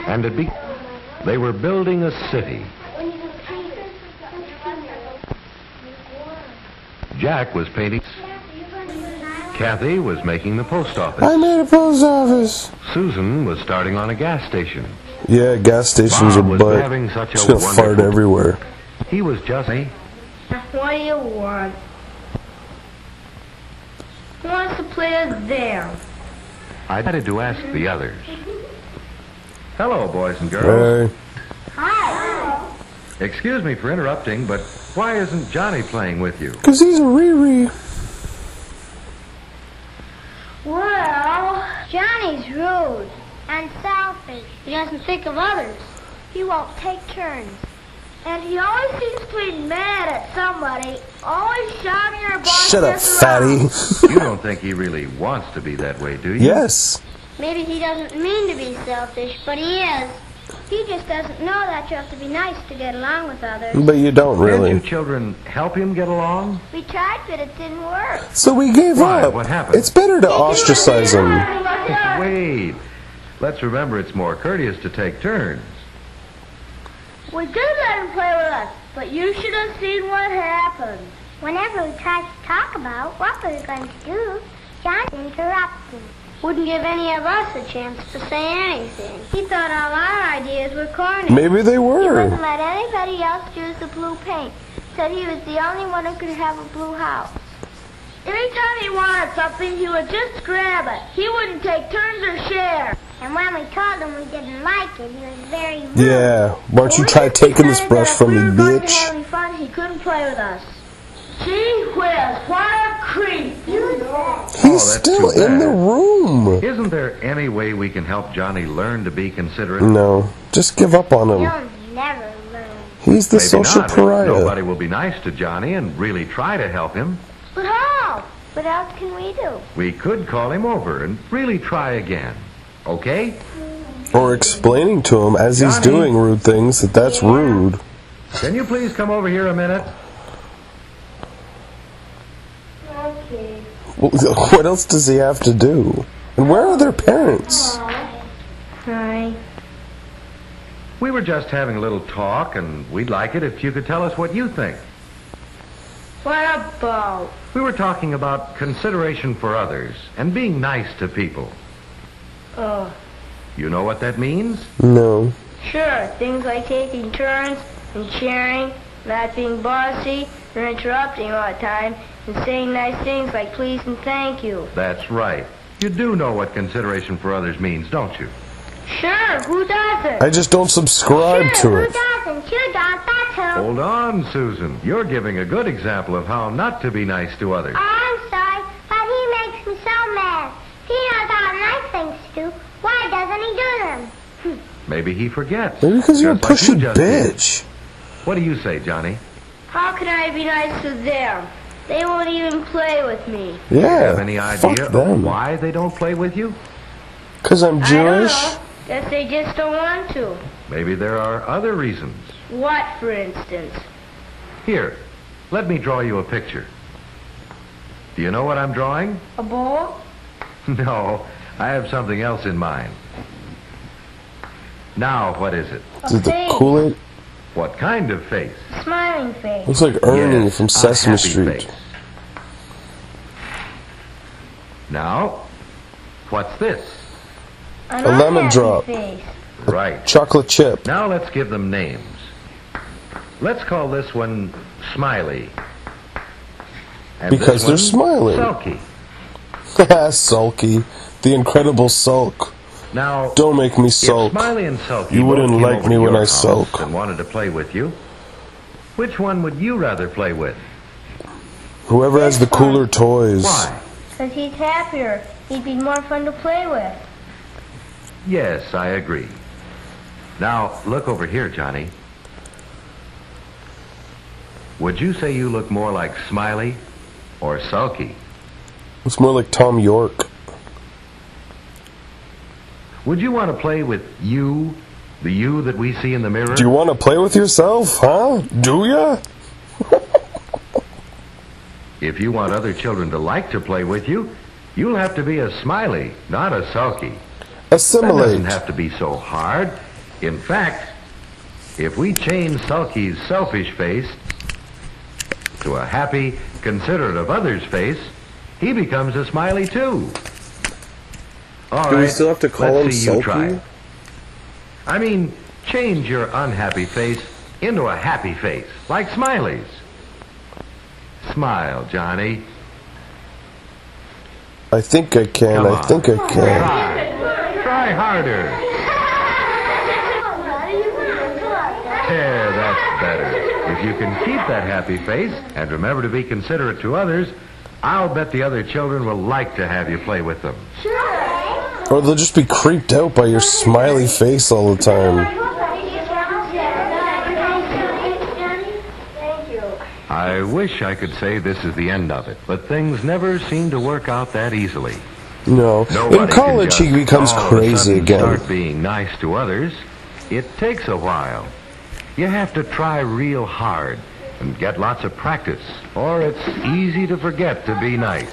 And they were building a city. Jack was painting. Kathy was making the post office. I made a post office. Susan was starting on a gas station. Yeah, gas stations Bob are was butt. having such a It's gonna fart wonderful- everywhere. He was just What do you want? Who wants to play with them? I had to ask the others. Hello, boys and girls. Hey. Hi. Excuse me for interrupting, but why isn't Johnny playing with you? 'Cause he's a Riri. Well, Johnny's rude and selfish. He doesn't think of others. He won't take turns. And he always seems to be mad at somebody, always shouting or bossing Shut up, us fatty. around. You don't think he really wants to be that way, do you? Yes. Maybe he doesn't mean to be selfish, but he is. He just doesn't know that you have to be nice to get along with others. But you don't Can't really. you children help him get along? We tried, but it didn't work. So we gave Why? up. What happened? It's better to ostracize him. Wait. Let's remember it's more courteous to take turns. We did let him play with us, but you should have seen what happened. Whenever we tried to talk about what we were going to do, John interrupted. Wouldn't give any of us a chance to say anything. He thought all our ideas were corny. Maybe they He were. wouldn't let anybody else use the blue paint. Said he was the only one who could have a blue house. Anytime he wanted something, he would just grab it. He wouldn't take turns or share. And when we told him we didn't like it, he was very rude. Yeah. Why don't you try taking this brush from me, bitch? Having fun, he couldn't play with us. Gee whiz, what a creep! He's that's still too in the bad. room. Isn't there any way we can help Johnny learn to be considerate? No. Just give up on him. You'll never learn. He's the Maybe social not. pariah. Nobody will be nice to Johnny and really try to help him. But how? What else can we do? We could call him over and really try again. Okay? Or explaining to him as he's Johnny. doing rude things that that's rude. Can you please come over here a minute? Okay. What else does he have to do? And where are their parents? Hi. We were just having a little talk, and we'd like it if you could tell us what you think. What about? We were talking about consideration for others and being nice to people. Oh, You know what that means? No. sure. Things like taking turns and sharing, not being bossy, or interrupting all the time, and saying nice things like please and thank you. That's right. You do know what consideration for others means, don't you? Sure, who doesn't? I just don't subscribe to Sure, it. who doesn't? You don't, that's who. Hold on, Susan. You're giving a good example of how not to be nice to others. I'm sorry, but he makes me so mad. He knows all nice things to do. Why doesn't he do them? Maybe he forgets. Maybe because you're a Just like pushy you just did. bitch. What do you say, Johnny? How can I be nice to them? They won't even play with me. Yeah. Have any fuck idea of them. why they don't play with you? Because I'm I Jewish? don't know. Guess they just don't want to. Maybe there are other reasons. What, for instance? Here, let me draw you a picture. Do you know what I'm drawing? A bowl? No, I have something else in mind. Now, what is it? Is it the face. Kool-Aid? What kind of face? A smiling face. Looks like Ernie Yes, from a Sesame happy Street. face. Now, what's this? An A lemon unhappy drop. Face. Right. Chocolate chip. Now let's give them names. Let's call this one Smiley. And Because this they're one, smiling. Sulky. Sulky. The Incredible Sulk. Now, Don't make me if sulk. Smiley and Sulky You wouldn't both came like over me to when your I house sulk. and wanted to play with you, which one would you rather play with? Whoever has the cooler toys. Why? Because he's happier. He'd be more fun to play with. Yes, I agree. Now, look over here, Johnny. Would you say you look more like Smiley or Sulky? It's more like Tom York. Would you want to play with you, the you that we see in the mirror? Do you want to play with yourself, huh? Do ya? If you want other children to like to play with you, you'll have to be a Smiley, not a Sulky. That doesn't Assimilate. have to be so hard. In fact, if we change Sulky's selfish face to a happy, considerate of others face, he becomes a smiley too. All Do right, we still have to call him let's see you try Sulky? it. I mean, change your unhappy face into a happy face, like Smiley's. Smile, Johnny. I think I can. Come I on. think I can. Try harder. There, that's better. If you can keep that happy face and remember to be considerate to others, I'll bet the other children will like to have you play with them. Or they'll just be creeped out by your smiley face all the time. I wish I could say this is the end of it, but things never seem to work out that easily. No. Nobody In college, can he becomes just all of a crazy sudden again. Start being nice to others. It takes a while. You have to try real hard and get lots of practice, or it's easy to forget to be nice.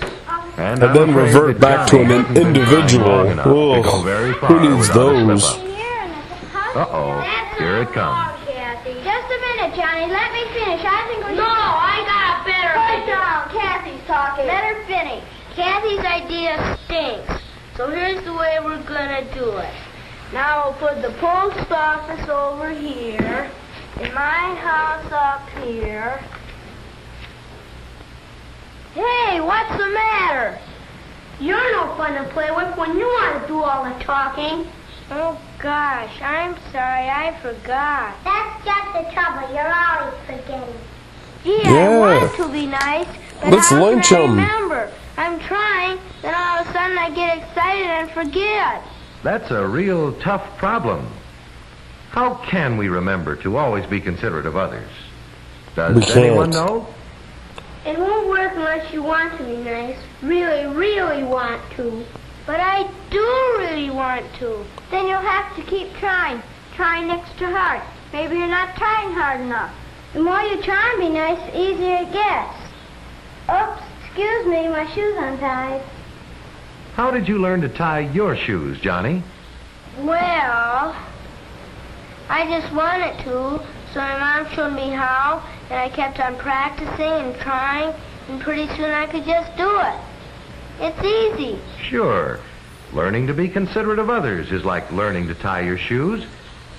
And I'm then afraid revert that back to Johnny an hasn't been individual. trying long enough to Ugh, go very who far needs without a those? slip-up. Uh-oh, here it comes. Just a minute, Johnny. Let me finish. I think we should... No, I got a better idea. Down. Kathy's talking. Let her finish. Kathy's idea stinks. So here's the way we're gonna do it. Now we'll put the post office over here, and my house up here. Hey, what's the matter? You're no fun to play with when you want to do all the talking. Oh, gosh, I'm sorry, I forgot. That's just the trouble, you're always forgetting. Yeah, Yeah. I want to be nice, but Let's how lynch can I 'em. remember? I'm trying, then all of a sudden I get excited and forget. That's a real tough problem. How can we remember to always be considerate of others? Does We can't. anyone know? It won't work unless you want to be nice. Really, really want to. But I do really want to. Then you'll have to keep trying. Trying extra hard. Maybe you're not trying hard enough. The more you try and be nice, the easier it gets. Oops, excuse me, my shoe's untied. How did you learn to tie your shoes, Johnny? Well, I just wanted to, so my mom showed me how, and I kept on practicing and trying, and pretty soon I could just do it. It's easy. Sure. Learning to be considerate of others is like learning to tie your shoes.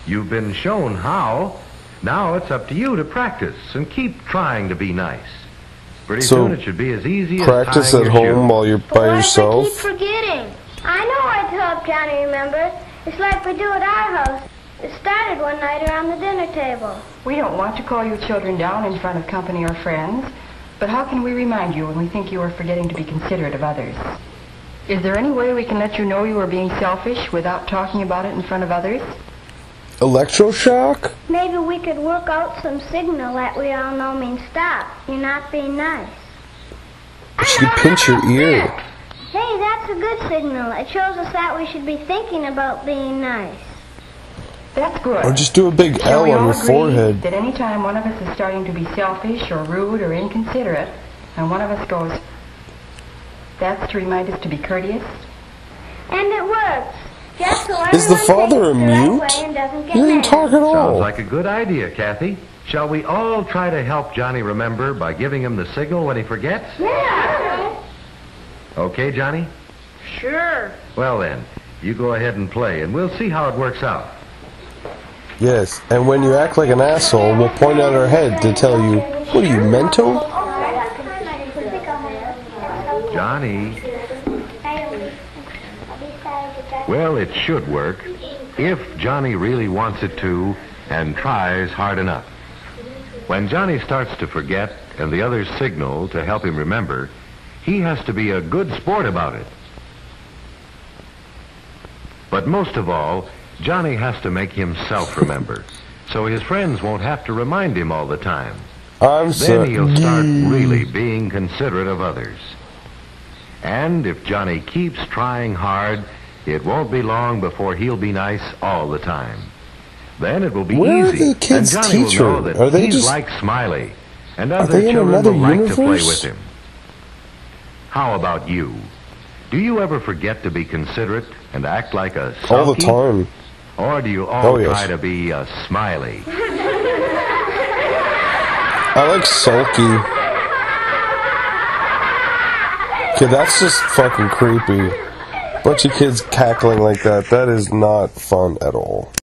You've been shown how. Now it's up to you to practice and keep trying to be nice. Pretty So, soon it should be as easy as Practice tying at your home shoes. while you're But by what if I yourself. keep forgetting? I know I to help Johnny remember. It's like we do at our house. It started one night around the dinner table. We don't want to call you children down in front of company or friends, but how can we remind you when we think you are forgetting to be considerate of others? Is there any way we can let you know you are being selfish without talking about it in front of others? Electroshock? Maybe we could work out some signal that we all know means stop. You're not being nice. She could pinch your ear. Hey, that's a good signal. It shows us that we should be thinking about being nice. That's good. Or just do a big Shall L we on all your agree forehead. that any time one of us is starting to be selfish or rude or inconsiderate, and one of us goes, that's to remind us to be courteous? And it works. Just so Is the everyone father a thinks the right mute? way and doesn't get He didn't mad. talk at Sounds all. like a good idea, Kathy. Shall we all try to help Johnny remember by giving him the signal when he forgets? Yeah. Okay, Johnny? Sure. Well then, you go ahead and play, and we'll see how it works out. Yes, and when you act like an asshole, we'll point at our head to tell you, what are you, mental? Johnny. Well, it should work if Johnny really wants it to and tries hard enough. When Johnny starts to forget and the others signal to help him remember, he has to be a good sport about it. But most of all, Johnny has to make himself remember, so his friends won't have to remind him all the time. I'm so... Then he'll start really being considerate of others. And if Johnny keeps trying hard, it won't be long before he'll be nice all the time. Then it will be Where are easy, the kids' and Johnny teacher? will know that Are they he's just- like Smiley, and Are other they in children another will like to play universe? with him. How about you? Do you ever forget to be considerate and act like a sulky? All the time. Or do you all yes. try to be smiley? I like sulky. Okay, that's just fucking creepy. Bunch of kids cackling like that. That is not fun at all.